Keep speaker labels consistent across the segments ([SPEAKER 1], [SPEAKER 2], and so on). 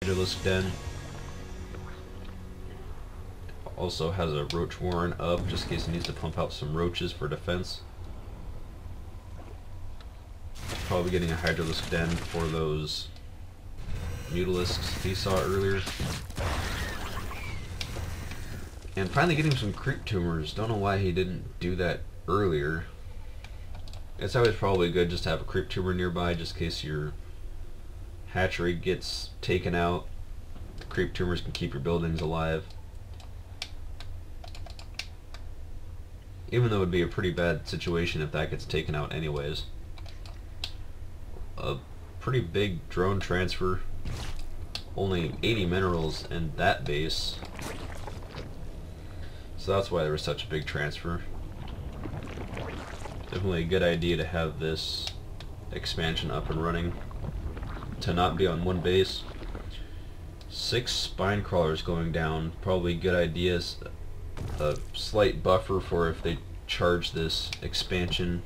[SPEAKER 1] Hydralisk Den. Also has a roach warren up just in case he needs to pump out some roaches for defense. Probably getting a Hydralisk Den for those Mutalisks he saw earlier. And finally getting some creep tumors. Don't know why he didn't do that earlier. It's always probably good just to have a creep tumor nearby just in case your hatchery gets taken out. The creep tumors can keep your buildings alive. Even though it would be a pretty bad situation if that gets taken out anyways. A pretty big drone transfer. Only 80 minerals in that base. So that's why there was such a big transfer. Definitely a good idea to have this expansion up and running. To not be on one base. 6 spine crawlers going down. Probably good ideas. A slight buffer for if they charge this expansion.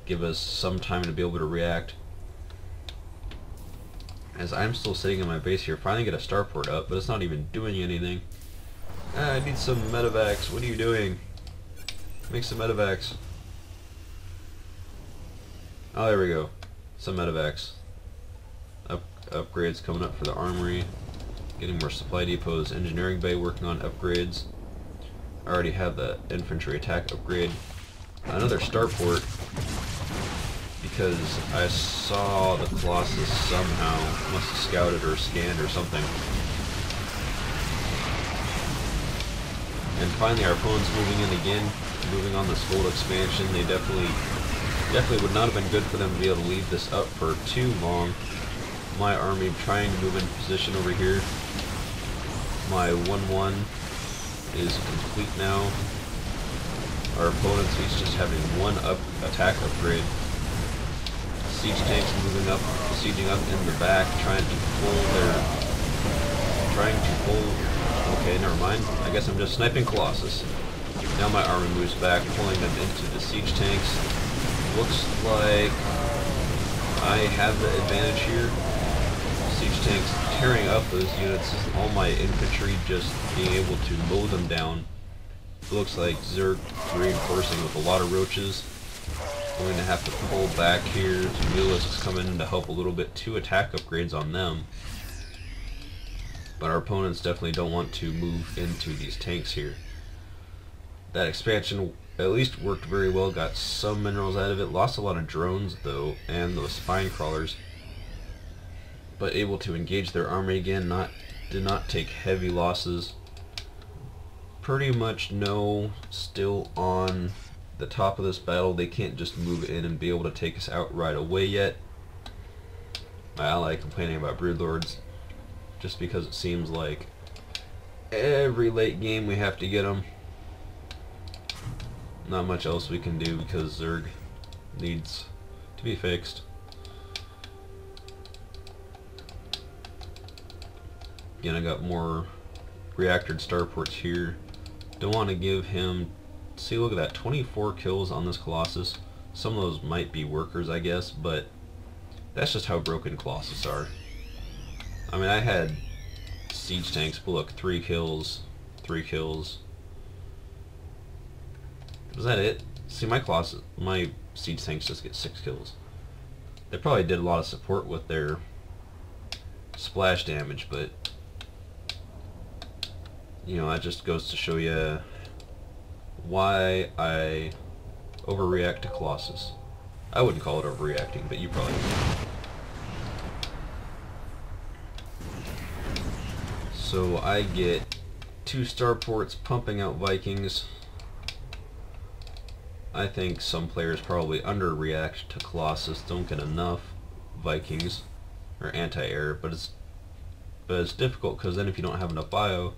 [SPEAKER 1] Give us some time to be able to react. As I'm still sitting in my base here, finally get a starport up, but it's not even doing anything. I need some medevacs. What are you doing? Make some medevacs. Oh, there we go. Some medevacs. Upgrades coming up for the armory. Getting more supply depots. Engineering bay working on upgrades. I already have the infantry attack upgrade. Another starport. Because I saw the Colossus somehow. Must have scouted or scanned or something. And finally our opponent's moving in again. Moving on this gold expansion. They definitely would not have been good for them to be able to leave this up for too long. My army trying to move in position over here. My 1-1 is complete now. Our opponent's each just having one attack upgrade. Siege tanks moving up, sieging up in the back, trying to pull. Okay, never mind. I guess I'm just sniping Colossus. Now my army moves back, pulling them into the siege tanks. Looks like I have the advantage here. Siege tanks tearing up those units, all my infantry just being able to mow them down. It looks like Zerg reinforcing with a lot of roaches. I'm going to have to pull back here. Mutalisks come in to help a little bit. 2 attack upgrades on them. But our opponents definitely don't want to move into these tanks here. That expansion at least worked very well, got some minerals out of it. Lost a lot of drones though, and those spine crawlers. But able to engage their army again, did not take heavy losses. Pretty much know still on the top of this battle. They can't just move in and be able to take us out right away yet. My ally complaining about broodlords just because it seems like every late game we have to get them. Not much else we can do because Zerg needs to be fixed. Again, I got more reactored starports here. Don't want to give him... See, look at that, 24 kills on this Colossus. Some of those might be workers, I guess, but that's just how broken Colossus are. I mean, I had siege tanks, but look, 3 kills, 3 kills. Was that it? See, my siege tanks just get 6 kills. They probably did a lot of support with their splash damage, but you know, that just goes to show you why I overreact to Colossus. I wouldn't call it overreacting, but you probably would. So I get 2 starports pumping out Vikings. I think some players probably underreact to Colossus, don't get enough Vikings or anti-air, but it's difficult because then if you don't have enough bio,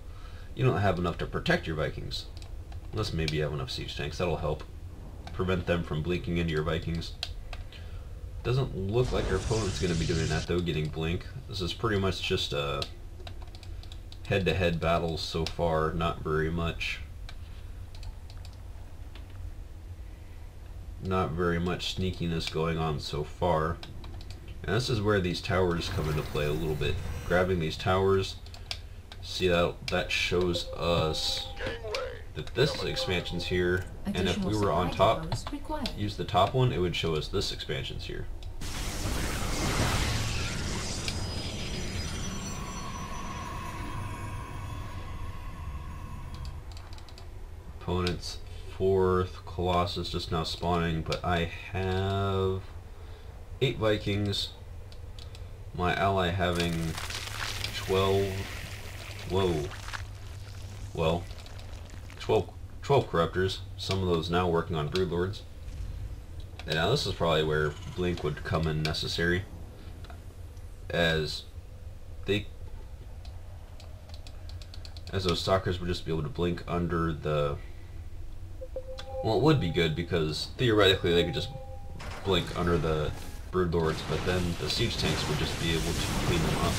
[SPEAKER 1] you don't have enough to protect your Vikings. Unless maybe you have enough siege tanks, that'll help prevent them from blinking into your Vikings. Doesn't look like our opponent's going to be doing that though, getting blink. This is pretty much just a head-to-head battle so far, not very much sneakiness going on so far. And this is where these towers come into play a little bit grabbing these towers. See that shows us that this expansion's here, and if we were on top, use the top one, it would show us this expansion's here. Opponent's 4th Colossus just now spawning, but I have 8 Vikings. My ally having 12. Whoa. Well, 12 Corruptors. Some of those now working on Broodlords. And now this is probably where Blink would come in necessary, as those stalkers would just be able to blink under the... Well, it would be good because theoretically they could just blink under the Broodlords, but then the siege tanks would just be able to clean them up.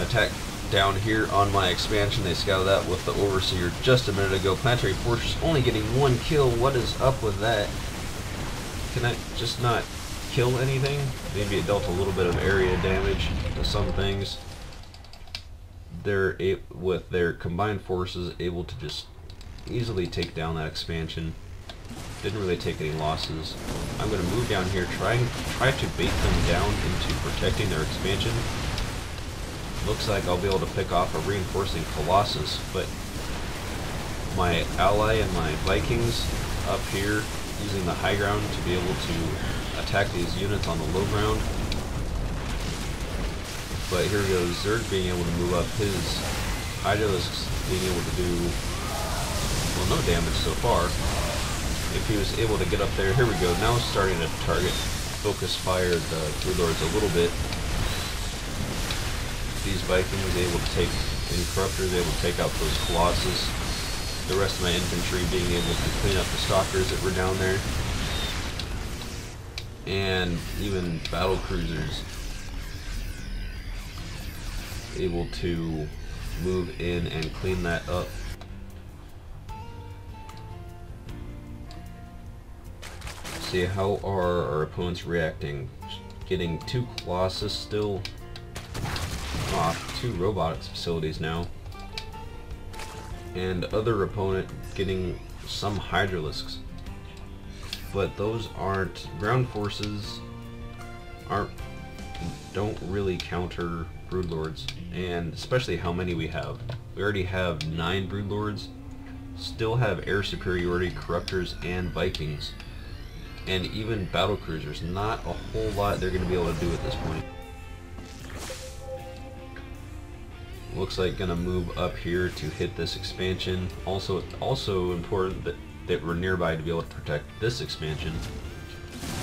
[SPEAKER 1] Attack down here on my expansion. They scouted that with the Overseer just a minute ago. Planetary Fortress only getting 1 kill. What is up with that? Can I just not kill anything? Maybe it dealt a little bit of area damage to some things. They're with their combined forces able to just easily take down that expansion. Didn't really take any losses. I'm going to move down here, try to bait them down into protecting their expansion. Looks like I'll be able to pick off a reinforcing Colossus, but my ally and my Vikings up here using the high ground to be able to attack these units on the low ground. But here goes Zerg being able to move up his Hydralisks, being able to do, well, no damage so far. If he was able to get up there, here we go, now starting to target, focus fire the Broodlords a little bit. These Vikings able to take, and Corruptors able to take out those Colossus. The rest of my infantry being able to clean up the Stalkers that were down there. And even battle cruisers able to move in and clean that up. See how are our opponents reacting. Getting 2 Colossus still off, 2 robotics facilities now. And other opponent getting some Hydralisks. But those aren't, ground forces don't really counter Broodlords, and especially how many we have. We already have 9 Broodlords, still have air superiority, Corruptors, and Vikings. And even battle cruisers, not a whole lot they're going to be able to do at this point. Looks like gonna move up here to hit this expansion. Also important that we're nearby to be able to protect this expansion.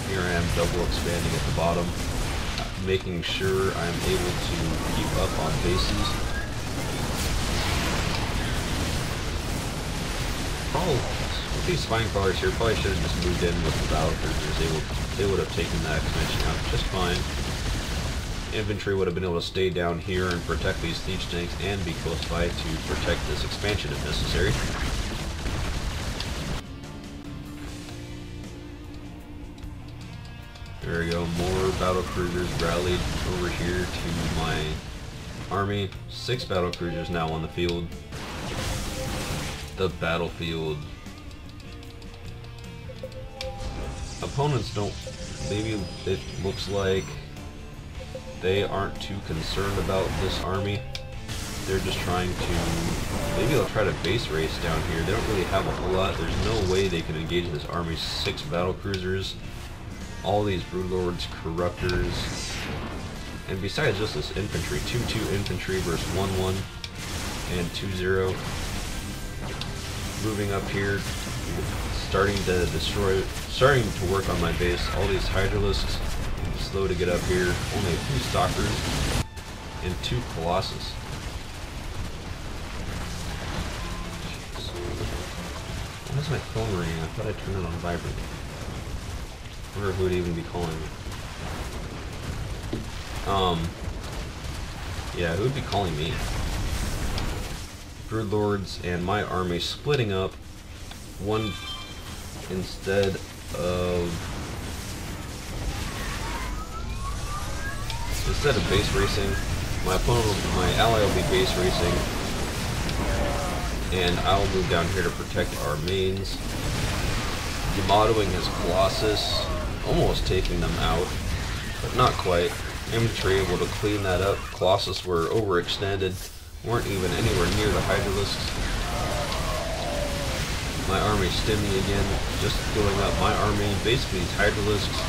[SPEAKER 1] Here I am double expanding at the bottom, making sure I'm able to keep up on bases. With these spine crawlers here, probably should have just moved in with the battle cruisers. They would have taken that expansion out just fine. Infantry would have been able to stay down here and protect these siege tanks and be close by to protect this expansion if necessary. There we go, more battle cruisers rallied over here to my army. 6 battle cruisers now on the field. The battlefield. Opponents don't, maybe it looks like they aren't too concerned about this army. They're just trying to, maybe they'll try to base race down here. They don't really have a whole lot. There's no way they can engage this army. 6 battle cruisers, all these Broodlords, Corruptors, and besides just this infantry, 2-2 infantry versus 1-1 and 2-0. Moving up here, starting to work on my base. All these Hydralisks, slow to get up here. Only a few Stalkers and 2 Colossus. Why is my phone ringing? I thought I turned it on vibrate. I wonder who would even be calling me. Yeah, who would be calling me? Broodlords and my army splitting up. One instead of instead of base racing, my ally will be base racing, and I'll move down here to protect our mains. Demodoing his Colossus, almost taking them out, but not quite. Infantry able to clean that up. Colossus were overextended, weren't even anywhere near the Hydralisks. My army stimming again, just filling up my army. Basically these Hydralisks,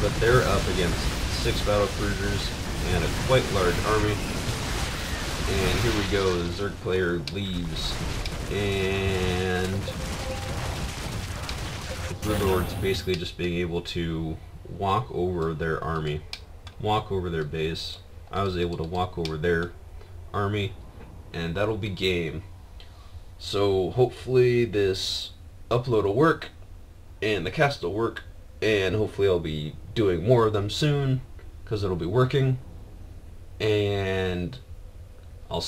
[SPEAKER 1] but they're up against 6 battle cruisers and a quite large army. And here we go, the Zerg player leaves, and the Broodlord's basically just being able to walk over their army, walk over their base. I was able to walk over their army, and that'll be game. So hopefully this upload will work, and the cast will work, and hopefully I'll be doing more of them soon, because it'll be working, and I'll